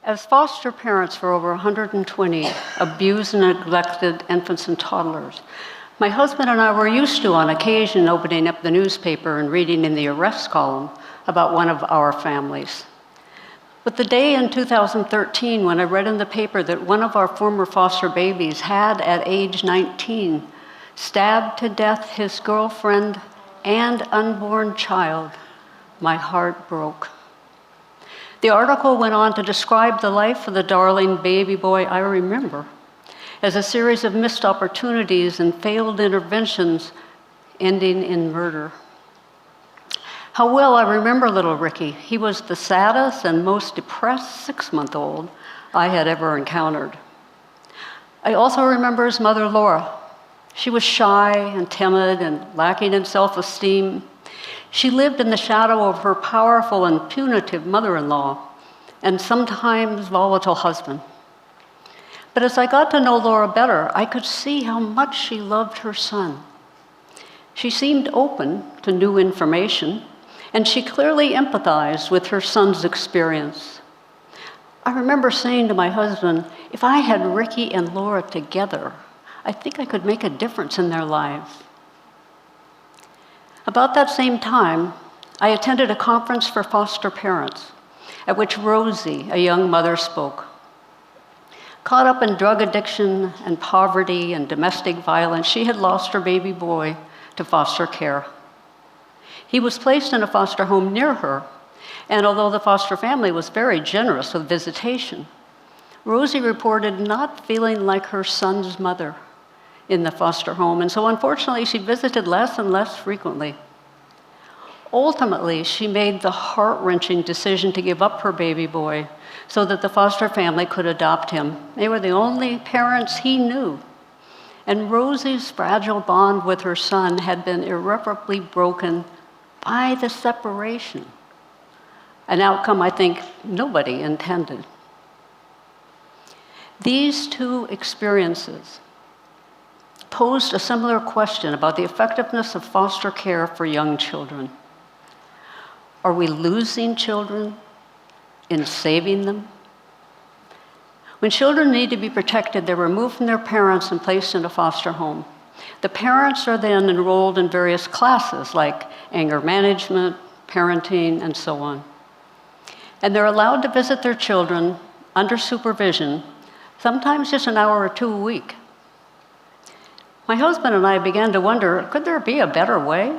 As foster parents for over 120 abused and neglected infants and toddlers, my husband and I were used to, on occasion, opening up the newspaper and reading in the arrest column about one of our families. But the day in 2013 when I read in the paper that one of our former foster babies had, at age 19, stabbed to death his girlfriend and unborn child, my heart broke. The article went on to describe the life of the darling baby boy I remember as a series of missed opportunities and failed interventions ending in murder. How well I remember little Ricky. He was the saddest and most depressed 6-month-old I had ever encountered. I also remember his mother, Laura. She was shy and timid and lacking in self-esteem. She lived in the shadow of her powerful and punitive mother-in-law and sometimes volatile husband. But as I got to know Laura better, I could see how much she loved her son. She seemed open to new information, and she clearly empathized with her son's experience. I remember saying to my husband, if I had Ricky and Laura together, I think I could make a difference in their lives. About that same time, I attended a conference for foster parents, at which Rosie, a young mother, spoke. Caught up in drug addiction and poverty and domestic violence, she had lost her baby boy to foster care. He was placed in a foster home near her, and although the foster family was very generous with visitation, Rosie reported not feeling like her son's mother in the foster home, and so unfortunately she visited less and less frequently. Ultimately, she made the heart-wrenching decision to give up her baby boy so that the foster family could adopt him. They were the only parents he knew, and Rosie's fragile bond with her son had been irreparably broken by the separation, an outcome I think nobody intended. These two experiences posed a similar question about the effectiveness of foster care for young children. Are we losing children in saving them? When children need to be protected, they're removed from their parents and placed in a foster home. The parents are then enrolled in various classes like anger management, parenting, and so on. And they're allowed to visit their children under supervision, sometimes just an hour or two a week. My husband and I began to wonder, could there be a better way?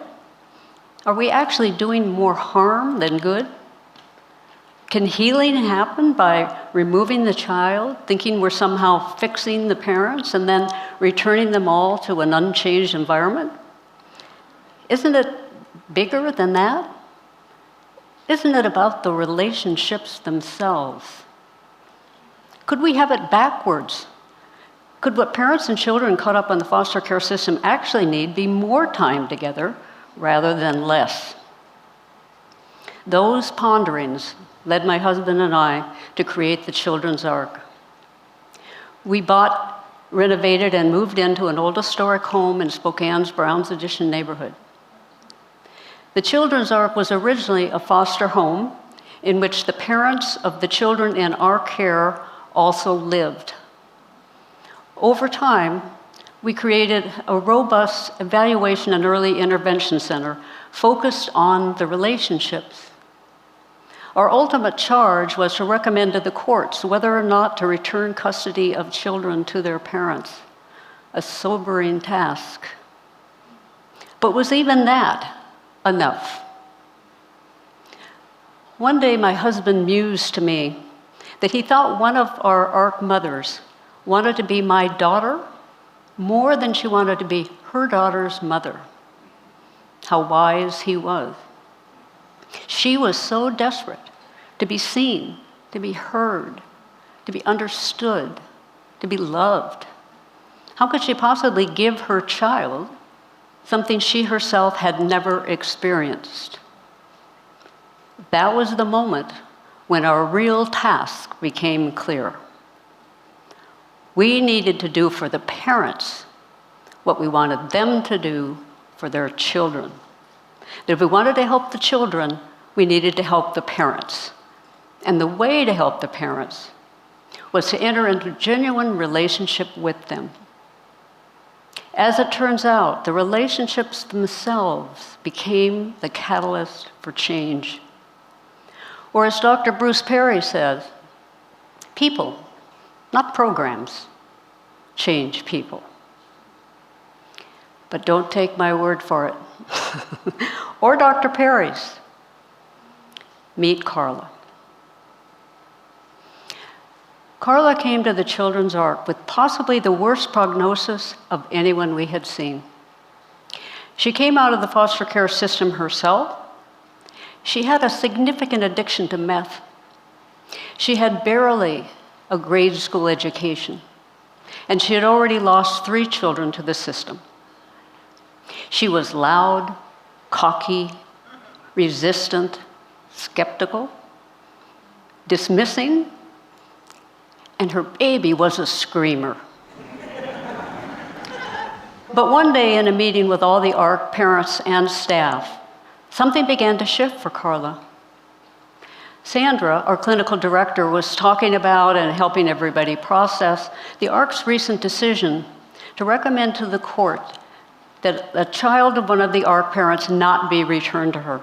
Are we actually doing more harm than good? Can healing happen by removing the child, thinking we're somehow fixing the parents, and then returning them all to an unchanged environment? Isn't it bigger than that? Isn't it about the relationships themselves? Could we have it backwards? Could what parents and children caught up in the foster care system actually need be more time together rather than less? Those ponderings led my husband and I to create the Childrens Ark. We bought, renovated, and moved into an old historic home in Spokane's Browns Addition neighborhood. The Children's Ark was originally a foster home in which the parents of the children in our care also lived. Over time, we created a robust evaluation and early intervention center focused on the relationships. Our ultimate charge was to recommend to the courts whether or not to return custody of children to their parents, a sobering task. But was even that enough? One day, my husband mused to me that he thought one of our ARK mothers wanted to be my daughter more than she wanted to be her daughter's mother. How wise he was. She was so desperate to be seen, to be heard, to be understood, to be loved. How could she possibly give her child something she herself had never experienced? That was the moment when our real task became clear. We needed to do for the parents what we wanted them to do for their children. That if we wanted to help the children, we needed to help the parents. And the way to help the parents was to enter into genuine relationship with them. As it turns out, the relationships themselves became the catalyst for change. Or as Dr. Bruce Perry says, people, not programs, change people. But don't take my word for it. Or Dr. Perry's. Meet Carla. Carla came to the Children's Ark with possibly the worst prognosis of anyone we had seen. She came out of the foster care system herself. She had a significant addiction to meth. She had barely a grade school education, and she had already lost 3 children to the system. She was loud, cocky, resistant, skeptical, dismissing, and her baby was a screamer. But one day in a meeting with all the ARK parents and staff, something began to shift for Carla. Sandra, our clinical director, was talking about and helping everybody process the ARK's recent decision to recommend to the court that a child of one of the ARK parents not be returned to her.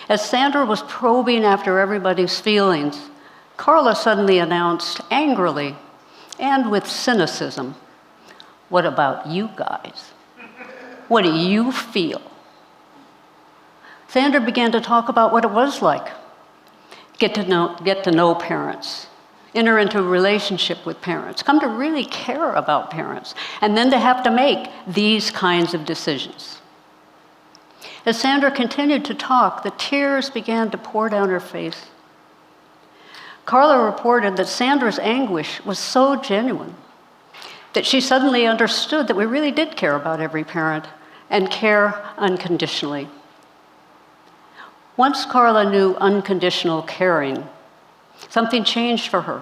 As Sandra was probing after everybody's feelings, Carla suddenly announced angrily and with cynicism, "What about you guys? What do you feel?" Sandra began to talk about what it was like. Get to know parents, enter into a relationship with parents, come to really care about parents, and then to have to make these kinds of decisions. As Sandra continued to talk, the tears began to pour down her face. Carla reported that Sandra's anguish was so genuine that she suddenly understood that we really did care about every parent and care unconditionally. Once Carla knew unconditional caring, something changed for her.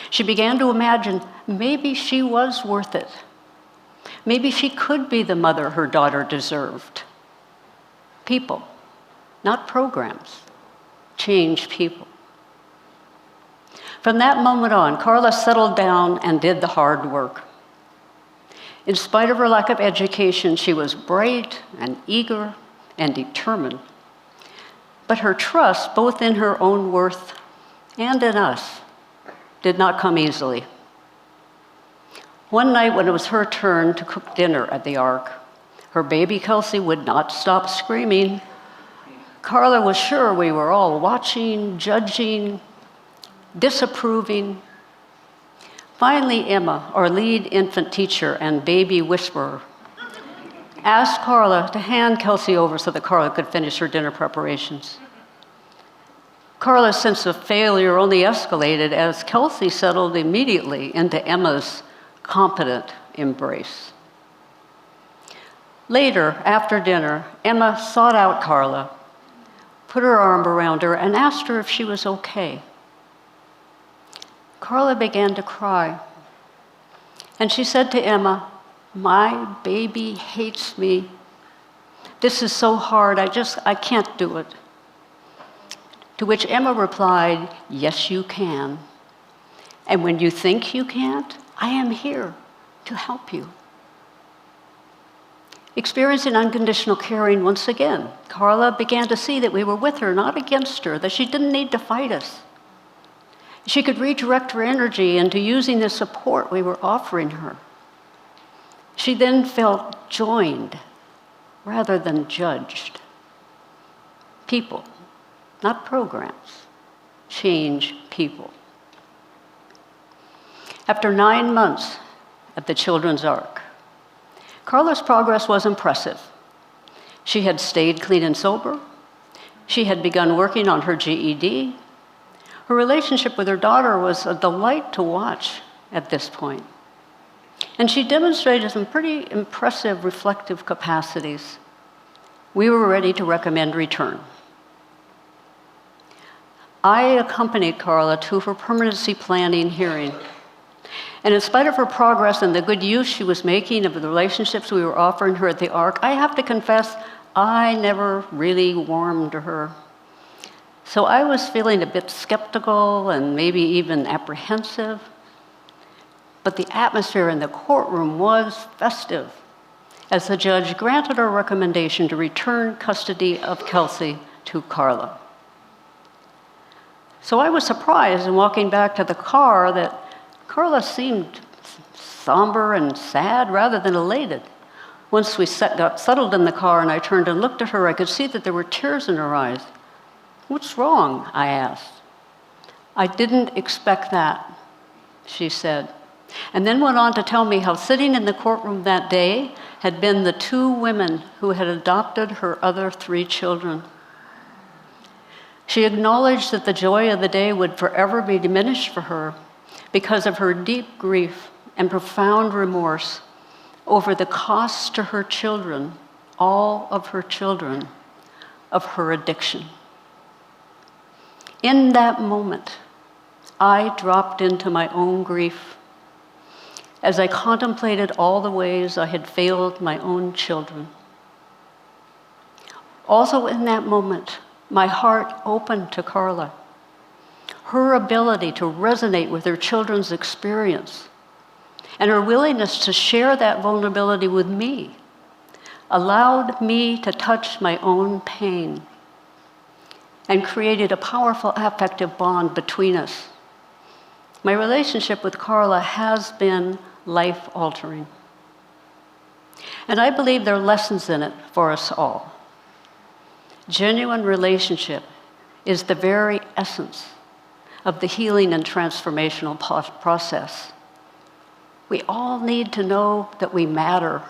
She began to imagine maybe she was worth it. Maybe she could be the mother her daughter deserved. People, not programs, change people. From that moment on, Carla settled down and did the hard work. In spite of her lack of education, she was bright and eager and determined. But her trust, both in her own worth and in us, did not come easily. One night when it was her turn to cook dinner at the Ark, her baby Kelsey would not stop screaming. Carla was sure we were all watching, judging, disapproving. Finally, Emma, our lead infant teacher and baby whisperer, asked Carla to hand Kelsey over so that Carla could finish her dinner preparations. Carla's sense of failure only escalated as Kelsey settled immediately into Emma's competent embrace. Later, after dinner, Emma sought out Carla, put her arm around her, and asked her if she was okay. Carla began to cry, and she said to Emma, "My baby hates me. This is so hard, I can't do it." To which Emma replied, "Yes, you can. And when you think you can't, I am here to help you." Experiencing unconditional caring once again, Carla began to see that we were with her, not against her, that she didn't need to fight us. She could redirect her energy into using the support we were offering her. She then felt joined rather than judged. People, not programs, change people. After 9 months at the Children's Ark, Carla's progress was impressive. She had stayed clean and sober. She had begun working on her GED. Her relationship with her daughter was a delight to watch at this point. And she demonstrated some pretty impressive reflective capacities. We were ready to recommend return. I accompanied Carla to her permanency planning hearing. And in spite of her progress and the good use she was making of the relationships we were offering her at the Ark, I have to confess, I never really warmed to her. So I was feeling a bit skeptical and maybe even apprehensive, but the atmosphere in the courtroom was festive as the judge granted our recommendation to return custody of Kelsey to Carla. So I was surprised in walking back to the car that Carla seemed somber and sad rather than elated. Once we got settled in the car and I turned and looked at her, I could see that there were tears in her eyes. "What's wrong?" I asked. "I didn't expect that," she said, and then went on to tell me how sitting in the courtroom that day had been the 2 women who had adopted her other 3 children. She acknowledged that the joy of the day would forever be diminished for her because of her deep grief and profound remorse over the cost to her children, all of her children, of her addiction. In that moment, I dropped into my own grief as I contemplated all the ways I had failed my own children. Also in that moment, my heart opened to Carla. Her ability to resonate with her children's experience and her willingness to share that vulnerability with me allowed me to touch my own pain and created a powerful affective bond between us. My relationship with Carla has been life-altering. And I believe there are lessons in it for us all. Genuine relationship is the very essence of the healing and transformational process. We all need to know that we matter.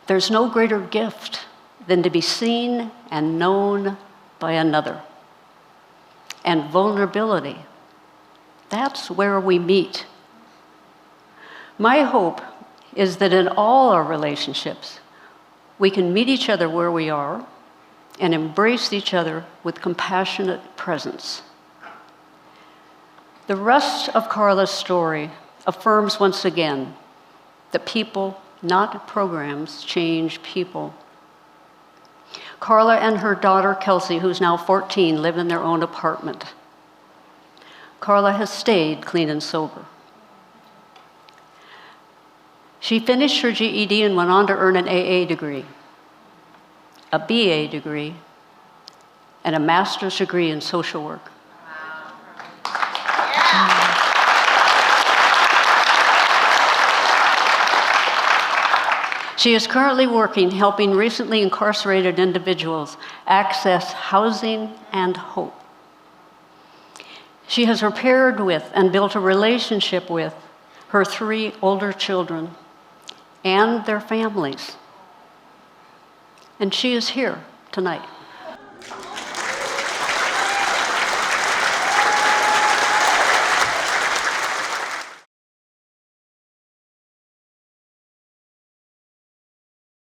There's no greater gift than to be seen and known by another. And vulnerability, that's where we meet. My hope is that in all our relationships, we can meet each other where we are and embrace each other with compassionate presence. The rest of Carla's story affirms once again that people, not programs, change people. Carla and her daughter Kelsey, who's now 14, live in their own apartment. Carla has stayed clean and sober. She finished her GED and went on to earn an AA degree, a BA degree, and a master's degree in social work. She is currently working helping recently incarcerated individuals access housing and hope. She has repaired with and built a relationship with her 3 older children and their families. And she is here tonight.